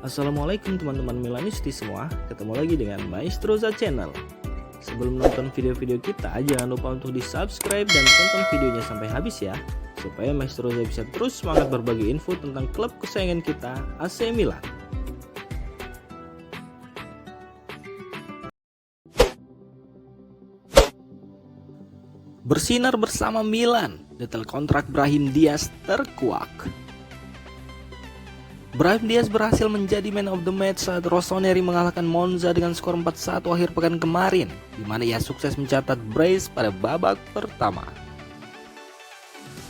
Assalamualaikum teman-teman Milanisti semua, ketemu lagi dengan Maestroza Channel. Sebelum nonton video-video kita, jangan lupa untuk di subscribe dan tonton videonya sampai habis ya, supaya Maestroza bisa terus semangat berbagi info tentang klub kesayangan kita, AC Milan. Bersinar bersama Milan, detail kontrak Brahim Diaz terkuak. Brahim Diaz berhasil menjadi man of the match saat Rossoneri mengalahkan Monza dengan skor 4-1 akhir pekan kemarin, di mana ia sukses mencatat brace pada babak pertama.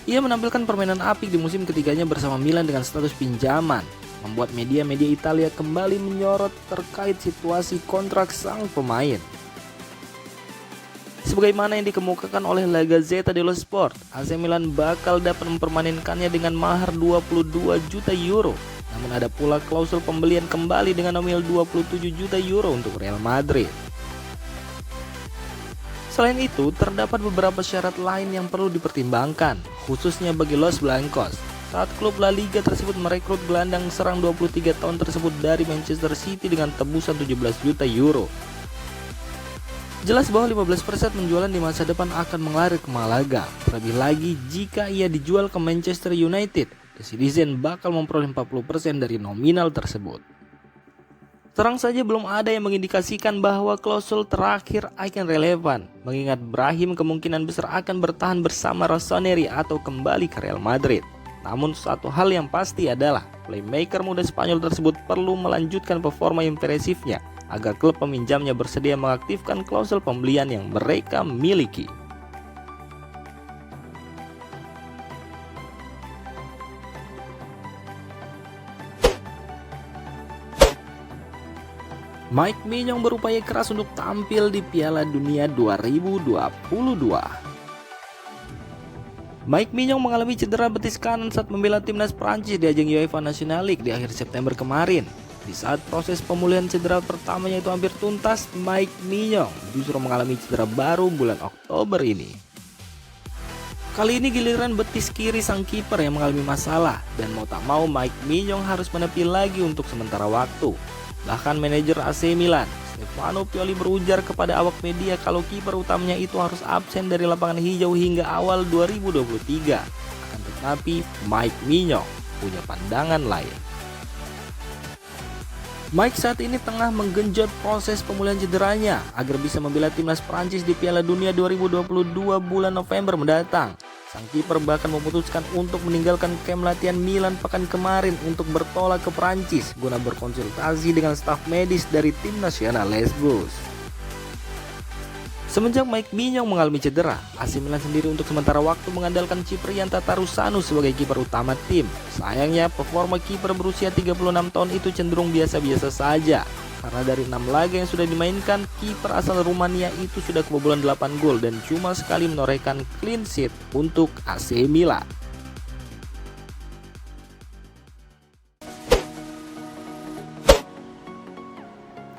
Ia menampilkan permainan apik di musim ketiganya bersama Milan dengan status pinjaman, membuat media-media Italia kembali menyorot terkait situasi kontrak sang pemain. Sebagaimana yang dikemukakan oleh La Gazzetta dello Sport, AC Milan bakal dapat mempermanenkannya dengan mahar 22 juta euro. Namun ada pula klausul pembelian kembali dengan nominal 27 juta euro untuk Real Madrid. Selain itu, terdapat beberapa syarat lain yang perlu dipertimbangkan, khususnya bagi Los Blancos, saat klub La Liga tersebut merekrut gelandang serang 23 tahun tersebut dari Manchester City dengan tebusan 17 juta euro. Jelas bahwa 15% penjualan di masa depan akan mengalir ke Malaga, terlebih lagi jika ia dijual ke Manchester United. The Citizen bakal memperoleh 40% dari nominal tersebut. Terang saja belum ada yang mengindikasikan bahwa klausul terakhir akan relevan, mengingat Brahim kemungkinan besar akan bertahan bersama Rossoneri atau kembali ke Real Madrid. Namun satu hal yang pasti adalah playmaker muda Spanyol tersebut perlu melanjutkan performa impresifnya agar klub peminjamnya bersedia mengaktifkan klausul pembelian yang mereka miliki. Mike Maignan berupaya keras untuk tampil di Piala Dunia 2022. Mike Maignan mengalami cedera betis kanan saat membela timnas Prancis di ajang UEFA National League di akhir September kemarin. Di saat proses pemulihan cedera pertamanya itu hampir tuntas, Mike Maignan justru mengalami cedera baru bulan Oktober ini. Kali ini giliran betis kiri sang kiper yang mengalami masalah, dan mau tak mau Mike Maignan harus menepi lagi untuk sementara waktu. Bahkan manajer AC Milan, Stefano Pioli berujar kepada awak media kalau kiper utamanya itu harus absen dari lapangan hijau hingga awal 2023. Akan tetapi Mike Maignan punya pandangan lain. Mike saat ini tengah menggenjot proses pemulihan cederanya agar bisa membela timnas Prancis di Piala Dunia 2022 bulan November mendatang. Sang kiper bahkan memutuskan untuk meninggalkan kamp latihan Milan pekan kemarin untuk bertolak ke Prancis guna berkonsultasi dengan staf medis dari tim nasional Lesbos. Semenjak Mike Maignan mengalami cedera, AC Milan sendiri untuk sementara waktu mengandalkan Ciprian Tatarusanu sebagai kiper utama tim. Sayangnya performa kiper berusia 36 tahun itu cenderung biasa-biasa saja. Karena dari 6 laga yang sudah dimainkan, kiper asal Rumania itu sudah kebobolan 8 gol dan cuma sekali menorehkan clean sheet untuk AC Milan.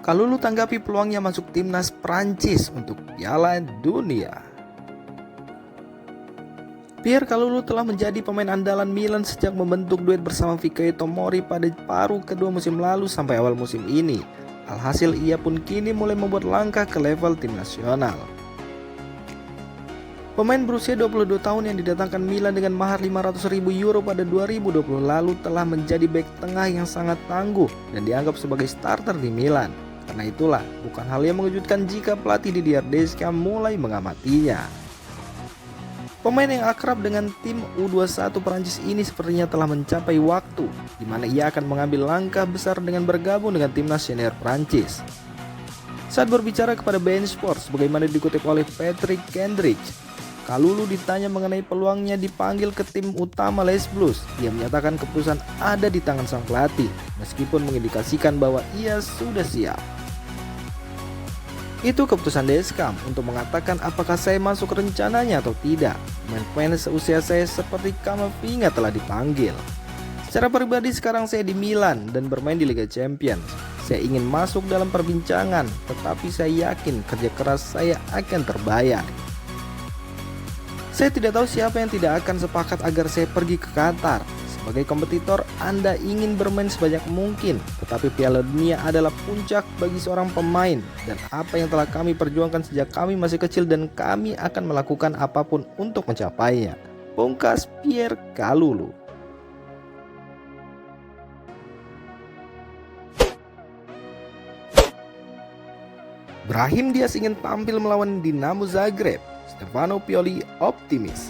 Kalulu tanggapi peluangnya masuk timnas Prancis untuk Piala Dunia. Pierre Kalulu telah menjadi pemain andalan Milan sejak membentuk duet bersama Fikayo Tomori pada paruh kedua musim lalu sampai awal musim ini. Alhasil ia pun kini mulai membuat langkah ke level tim nasional. Pemain berusia 22 tahun yang didatangkan Milan dengan mahar 500.000 euro pada 2020 lalu telah menjadi bek tengah yang sangat tangguh dan dianggap sebagai starter di Milan. Karena itulah bukan hal yang mengejutkan jika pelatih Didier Deschamps mulai mengamatinya. Pemain yang akrab dengan tim U21 Prancis ini sepertinya telah mencapai waktu di mana ia akan mengambil langkah besar dengan bergabung dengan timnas senior Prancis. Saat berbicara kepada beIN Sports, sebagaimana dikutip oleh Patrick Kendrick, Kalulu ditanya mengenai peluangnya dipanggil ke tim utama Les Blues. Ia menyatakan keputusan ada di tangan sang pelatih, meskipun mengindikasikan bahwa ia sudah siap. Itu keputusan Deschamps untuk mengatakan apakah saya masuk rencananya atau tidak. Pemain-pemain seusia saya seperti Camavinga telah dipanggil. Secara pribadi sekarang saya di Milan dan bermain di Liga Champions. Saya ingin masuk dalam perbincangan, tetapi saya yakin kerja keras saya akan terbayar. Saya tidak tahu siapa yang tidak akan sepakat agar saya pergi ke Qatar. Sebagai kompetitor, Anda ingin bermain sebanyak mungkin, tetapi Piala Dunia adalah puncak bagi seorang pemain dan apa yang telah kami perjuangkan sejak kami masih kecil dan kami akan melakukan apapun untuk mencapainya. Pungkas Pierre Kalulu. Brahim Diaz ingin tampil melawan Dinamo Zagreb. Stefano Pioli optimis.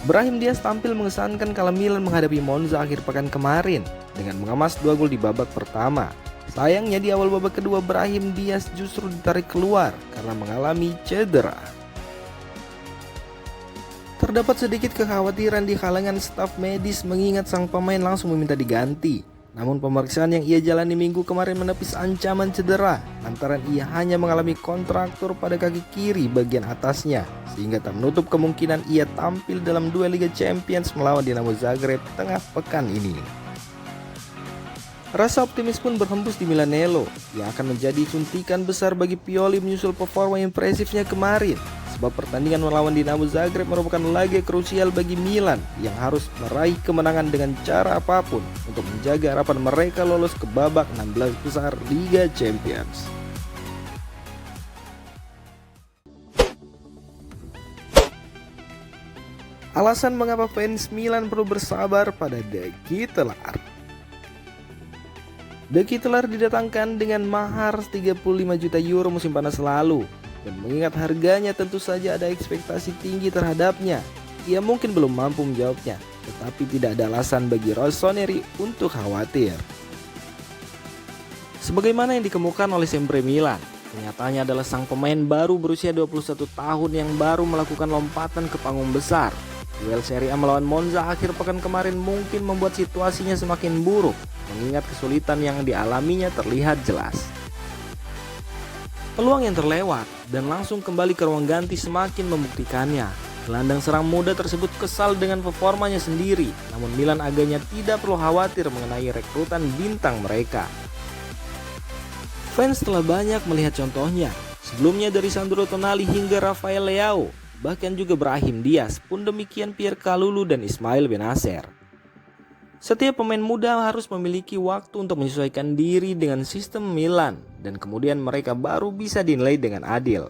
Brahim Diaz tampil mengesankan kala Milan menghadapi Monza akhir pekan kemarin dengan mengemas 2 gol di babak pertama. Sayangnya di awal babak kedua Brahim Diaz justru ditarik keluar karena mengalami cedera. Terdapat sedikit kekhawatiran di kalangan staf medis mengingat sang pemain langsung meminta diganti. Namun pemeriksaan yang ia jalani minggu kemarin menepis ancaman cedera lantaran ia hanya mengalami kontraktur pada kaki kiri bagian atasnya, sehingga tak menutup kemungkinan ia tampil dalam duel Liga Champions melawan Dinamo Zagreb tengah pekan ini. Rasa optimis pun berhembus di Milanello yang akan menjadi suntikan besar bagi Pioli menyusul performa impresifnya kemarin. Sebab pertandingan melawan Dinamo Zagreb merupakan laga krusial bagi Milan yang harus meraih kemenangan dengan cara apapun untuk menjaga harapan mereka lolos ke babak 16 besar Liga Champions. Alasan mengapa fans Milan perlu bersabar pada De Ketelaere. De Ketelaere didatangkan dengan mahar 35 juta euro musim panas lalu. Dan mengingat harganya tentu saja ada ekspektasi tinggi terhadapnya. Ia mungkin belum mampu menjawabnya, tetapi tidak ada alasan bagi Rossoneri untuk khawatir. Sebagaimana yang dikemukakan oleh Sempre Milan, kenyataannya adalah sang pemain baru berusia 21 tahun yang baru melakukan lompatan ke panggung besar. Duel Serie A melawan Monza akhir pekan kemarin mungkin membuat situasinya semakin buruk, mengingat kesulitan yang dialaminya terlihat jelas. Peluang yang terlewat dan langsung kembali ke ruang ganti semakin membuktikannya. Gelandang serang muda tersebut kesal dengan performanya sendiri, namun Milan agaknya tidak perlu khawatir mengenai rekrutan bintang mereka. Fans telah banyak melihat contohnya, sebelumnya dari Sandro Tonali hingga Rafael Leao, bahkan juga Brahim Diaz, pun demikian Pierre Kalulu dan Ismail Benacer. Setiap pemain muda harus memiliki waktu untuk menyesuaikan diri dengan sistem Milan dan kemudian mereka baru bisa dinilai dengan adil.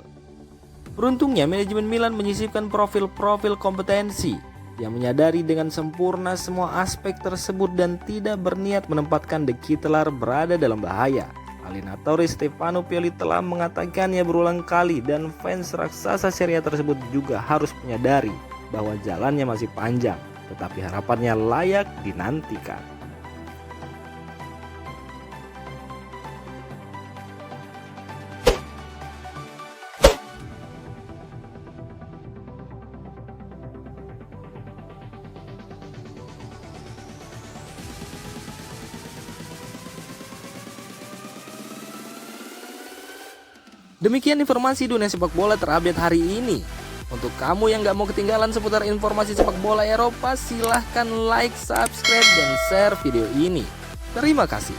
Beruntungnya manajemen Milan menyisipkan profil-profil kompetensi yang menyadari dengan sempurna semua aspek tersebut dan tidak berniat menempatkan De Ketelaere berada dalam bahaya. Allenatore Stefano Pioli telah mengatakannya berulang kali dan fans raksasa Serie A tersebut juga harus menyadari bahwa jalannya masih panjang, tetapi harapannya layak dinantikan. Demikian informasi dunia sepak bola terupdate hari ini. Untuk kamu yang gak mau ketinggalan seputar informasi sepak bola Eropa, silahkan like, subscribe, dan share video ini. Terima kasih.